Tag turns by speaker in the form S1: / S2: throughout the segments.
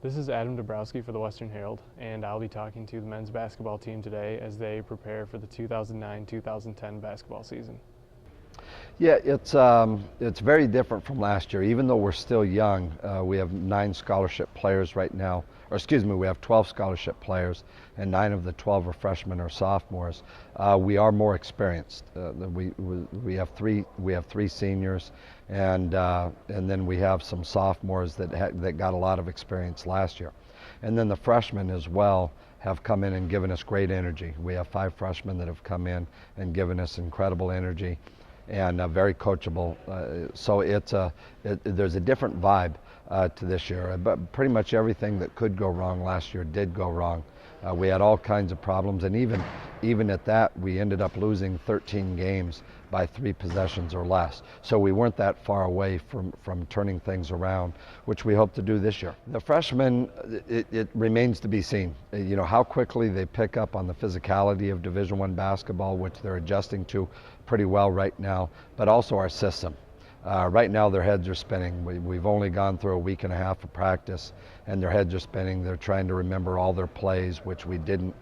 S1: This is Adam Dabrowski for the Western Herald, and I'll be talking to the men's basketball team today as they prepare for the 2009-2010 basketball season.
S2: Yeah, it's very different from last year. Even though we're still young, we have 9 scholarship players right now, or excuse me, we have 12 scholarship players, and 9 of the 12 are freshmen or sophomores. We are more experienced. We have three seniors, and then we have some sophomores that got a lot of experience last year, and then the freshmen as well have come in and given us great energy. We have 5 freshmen that have come in and given us incredible energy, and very coachable. So there's a different vibe to this year. But pretty much everything that could go wrong last year did go wrong. We had all kinds of problems, and even at that, we ended up losing 13 games by 3 possessions or less. So we weren't that far away from turning things around, which we hope to do this year. The freshmen, it remains to be seen. You know, how quickly they pick up on the physicality of Division I basketball, which they're adjusting to pretty well right now, but also our system. Right now their heads are spinning. We've only gone through a week and a half of practice, and their heads are spinning. They're trying to remember all their plays, which we didn't,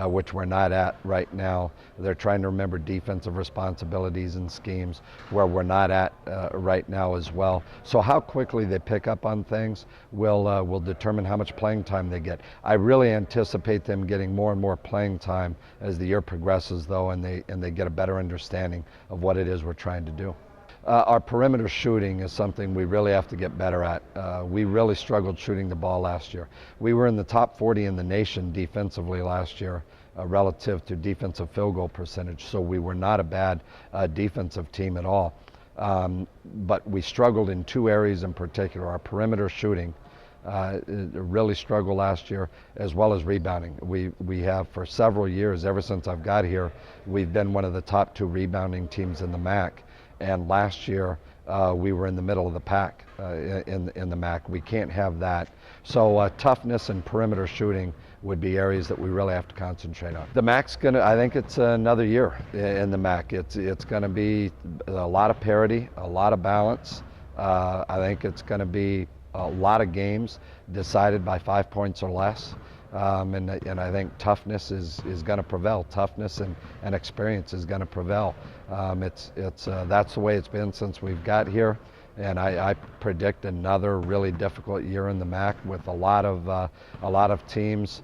S2: which we're not at right now. They're trying to remember defensive responsibilities and schemes, where we're not at right now as well. So how quickly they pick up on things will determine how much playing time they get. I really anticipate them getting more and more playing time as the year progresses, though, and they get a better understanding of what it is we're trying to do. Our perimeter shooting is something we really have to get better at. We really struggled shooting the ball last year. We were in the top 40 in the nation defensively last year relative to defensive field goal percentage, so we were not a bad defensive team at all. But we struggled in 2 areas in particular. Our perimeter shooting really struggled last year, as well as rebounding. We have for several years, ever since I've got here, we've been one of the top 2 rebounding teams in the MAC. And last year we were in the middle of the pack in the MAC. We can't have that. So toughness and perimeter shooting would be areas that we really have to concentrate on. The MAC's I think it's another year in the MAC. It's gonna be a lot of parity, a lot of balance. I think it's gonna be a lot of games decided by 5 points or less. And I think toughness is going to prevail. Toughness and experience is going to prevail. That's the way it's been since we've got here, and I predict another really difficult year in the MAC with a lot of teams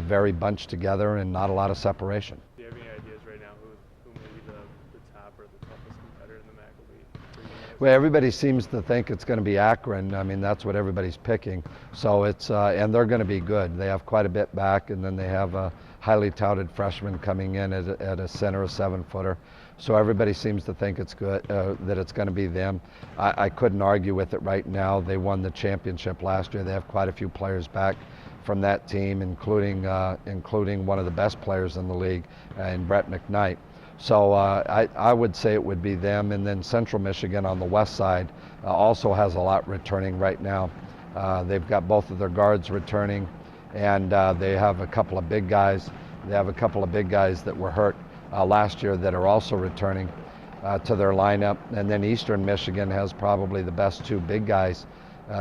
S2: very bunched together and not a lot of separation.
S1: Do you have any ideas right now who maybe the top or the toughest competitor in the MAC will be for you guys?
S2: Well, everybody seems to think it's going to be Akron. I mean, that's what everybody's picking. So it's and they're going to be good. They have quite a bit back, and then they have a highly touted freshman coming in at a center, a 7-footer. So everybody seems to think it's good, that it's going to be them. I couldn't argue with it right now. They won the championship last year. They have quite a few players back from that team, including one of the best players in the league, in Brett McKnight. So I would say it would be them, and then Central Michigan on the west side also has a lot returning right now. They've got both of their guards returning, and they have a couple of big guys. They have a couple of big guys that were hurt last year that are also returning to their lineup. And then Eastern Michigan has probably the best 2 big guys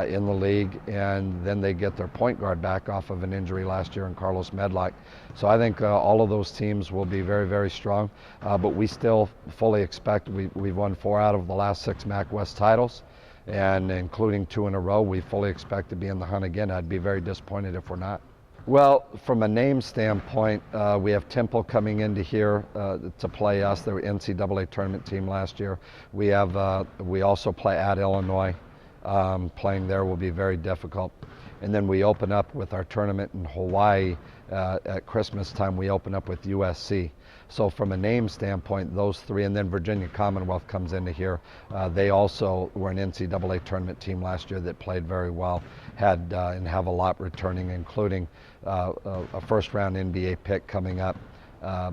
S2: in the league, and then they get their point guard back off of an injury last year in Carlos Medlock. So I think all of those teams will be very, very strong, but we still fully expect, we've won 4 out of the last 6 MAC West titles, and including 2 in a row. We fully expect to be in the hunt again. I'd be very disappointed if we're not. Well, from a name standpoint, we have Temple coming into here to play us. They were NCAA tournament team last year. We also play at Illinois. Playing there will be very difficult. And then we open up with our tournament in Hawaii at Christmas time. We open up with USC. So from a name standpoint, those 3, and then Virginia Commonwealth comes into here. They also were an NCAA tournament team last year that played very well, and have a lot returning, including a first-round NBA pick coming up.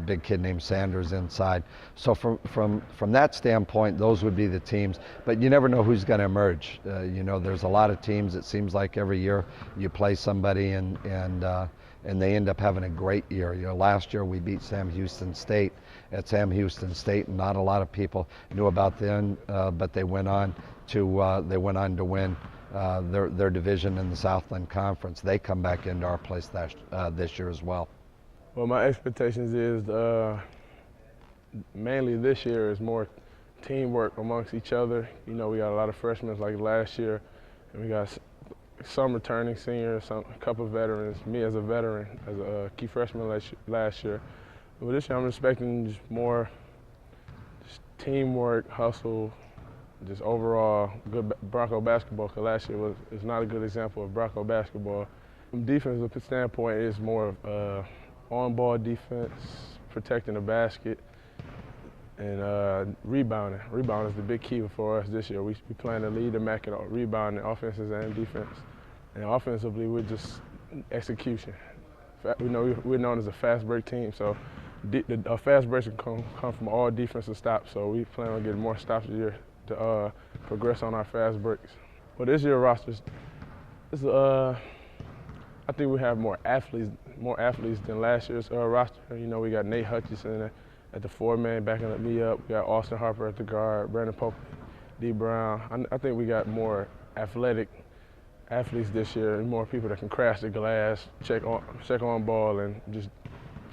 S2: Big kid named Sanders inside. So from that standpoint, those would be the teams. But you never know who's going to emerge. You know, there's a lot of teams. It seems like every year you play somebody and they end up having a great year. You know, last year we beat Sam Houston State at Sam Houston State, and not a lot of people knew about them, but they went on to win their division in the Southland Conference. They come back into our place this year as well.
S3: Well, my expectations is mainly this year is more teamwork amongst each other. You know, we got a lot of freshmen like last year, and we got some returning seniors, a couple of veterans, me as a veteran, as a key freshman last year. But this year I'm expecting just more teamwork, hustle, just overall good Bronco basketball, because last year is not a good example of Bronco basketball. From defensive standpoint, it's more of on-ball defense, protecting the basket, and rebounding. Rebounding is the big key for us this year. We plan to lead the MAC in rebounding, offenses and defense. And offensively, we're just execution. We know we're known as a fast break team, so a fast breaks can come from all defensive stops. So we plan on getting more stops this year to progress on our fast breaks. But this year rosters, I think we have more athletes than last year's roster. You know, we got Nate Hutchinson at the 4-man backing me up. We got Austin Harper at the guard, Brandon Pope, D. Brown. I think we got more athletic athletes this year, and more people that can crash the glass, check on ball, and just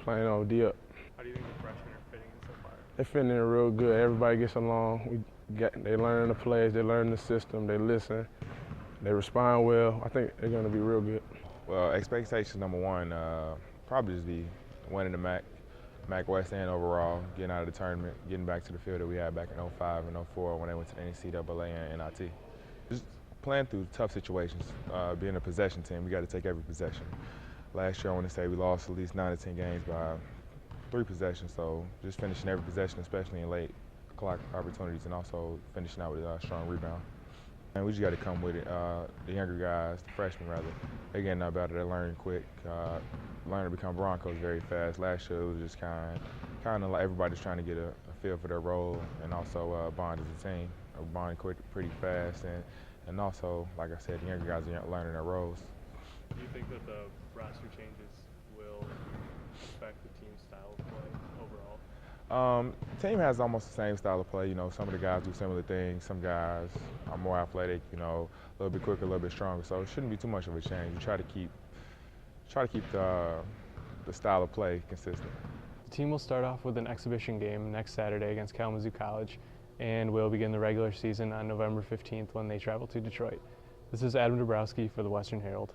S3: playing on D up.
S1: How do you think the freshmen are fitting in so far?
S3: They're fitting in real good. Everybody gets along. They learn the plays, they learn the system, they listen, they respond well. I think they're going to be real good.
S4: Well, expectations number one, probably just be winning the MAC West and overall, getting out of the tournament, getting back to the field that we had back in 05 and 04 when they went to the NCAA and NIT. Just playing through tough situations, being a possession team, we got to take every possession. Last year, I want to say we lost at least 9 to 10 games by 3 possessions, so just finishing every possession, especially in late clock opportunities, and also finishing out with a strong rebound. And we just got to come with it. The younger guys, the freshmen rather, they're getting out better. They're learning quick, learning to become Broncos very fast. Last year it was just kind of like everybody's trying to get a feel for their role, and also bond as a team. Bond pretty fast, and also, like I said, the younger guys are learning their roles.
S1: Do you think that the roster changes will affect the team's style of play overall?
S4: Team has almost the same style of play. You know, some of the guys do similar things. Some guys are more athletic, you know, a little bit quicker, a little bit stronger. So it shouldn't be too much of a change. We try to keep the style of play consistent.
S1: The team will start off with an exhibition game next Saturday against Kalamazoo College, and will begin the regular season on November 15th when they travel to Detroit. This is Adam Dabrowski for the Western Herald.